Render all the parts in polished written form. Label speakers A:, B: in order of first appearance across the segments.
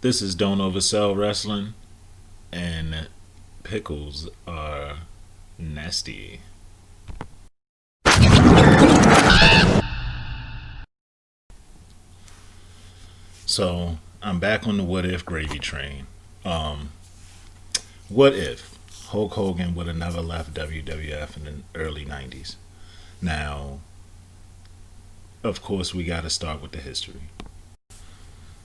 A: This is Don't Oversell Wrestling, and pickles are nasty. So I'm back on the what if gravy train. Um, what if Hulk Hogan would have never left WWF in the early 90s? Now, of course, we got to start with the history.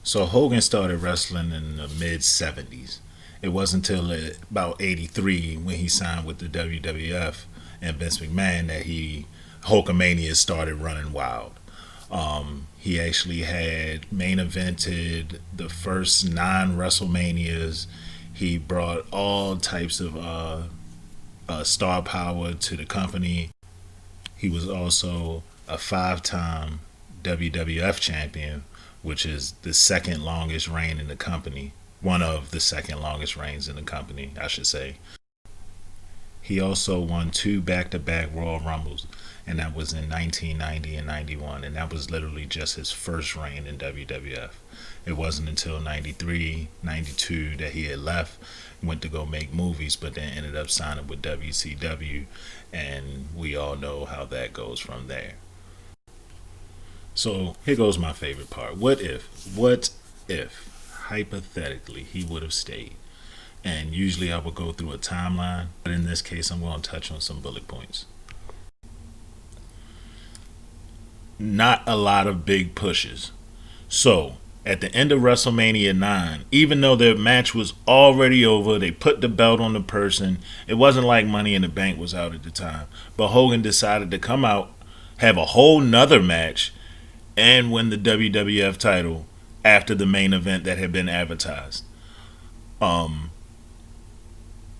A: So Hogan started wrestling in the mid 70s. It wasn't until about 83 when he signed with the WWF and Vince McMahon that Hulkamania started running wild. He actually had main evented the first 9 WrestleManias. He brought all types of star power to the company. He was also a 5-time WWF champion, which is the second longest reign in the company. One of the second longest reigns in the company, I should say. He also won 2 back-to-back Royal Rumbles, and that was in 1990 and 91, and that was literally just his first reign in WWF. It wasn't until 93, 92 that he had left, went to go make movies, but then ended up signing with WCW, and we all know how that goes from there. So here goes my favorite part. What if, hypothetically, he would have stayed? And usually I would go through a timeline, but in this case, I'm going to touch on some bullet points. Not a lot of big pushes. So, at the end of WrestleMania 9, even though their match was already over, they put the belt on the person. It wasn't like Money in the Bank was out at the time. But Hogan decided to come out, have a whole nother match, and win the WWF title after the main event that had been advertised.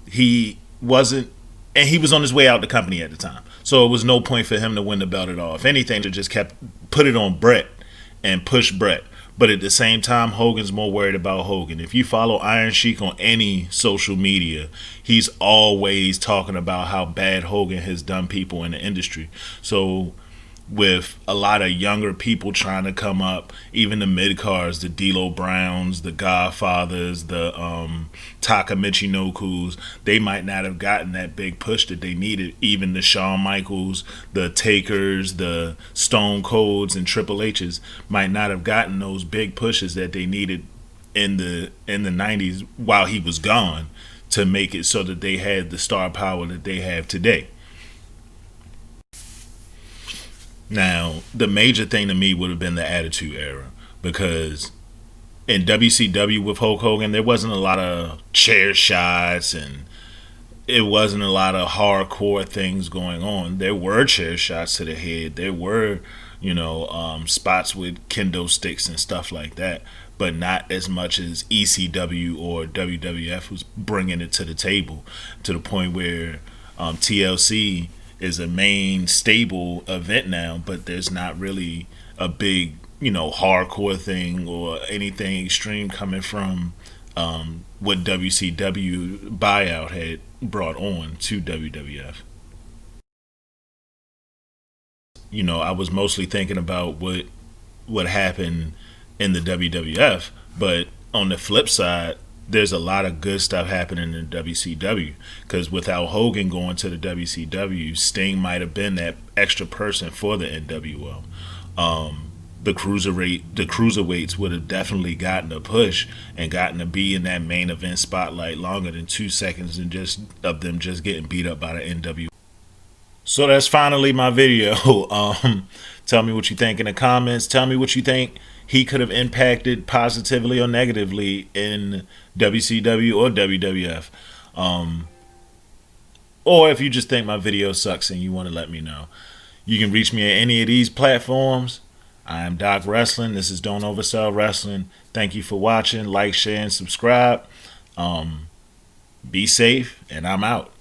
A: He wasn't, and he was on his way out the company at the time. So it was no point for him to win the belt at all. If anything, they just put it on Brett and push Brett. But at the same time, Hogan's more worried about Hogan. If you follow Iron Sheik on any social media, he's always talking about how bad Hogan has done people in the industry. So with a lot of younger people trying to come up, even the mid-cards, the D'Lo Browns, the Godfathers, the Taka Michinokus, they might not have gotten that big push that they needed. Even the Shawn Michaels, the Takers, the Stone Colds, and Triple H's might not have gotten those big pushes that they needed in the 90s while he was gone to make it so that they had the star power that they have today. Now, the major thing to me would have been the Attitude Era, because in WCW with Hulk Hogan, there wasn't a lot of chair shots and it wasn't a lot of hardcore things going on. There were chair shots to the head. There were, spots with kendo sticks and stuff like that, but not as much as ECW or WWF was bringing it to the table, to the point where TLC is a main stable event now, but there's not really a big, hardcore thing or anything extreme coming from what WCW buyout had brought on to WWF. I was mostly thinking about what happened in the WWF, but on the flip side, there's a lot of good stuff happening in WCW, because without Hogan going to the WCW, Sting might have been that extra person for the NWO. The cruiserweights would have definitely gotten a push and gotten to be in that main event spotlight longer than 2 seconds and just of them just getting beat up by the NWO. So that's finally my video. Tell me what you think in the comments. Tell me what you think he could have impacted positively or negatively in WCW or WWF. Or if you just think my video sucks and you want to let me know. You can reach me at any of these platforms. I am Doc Wrestling. This is Don't Oversell Wrestling. Thank you for watching. Like, share, and subscribe. Be safe, and I'm out.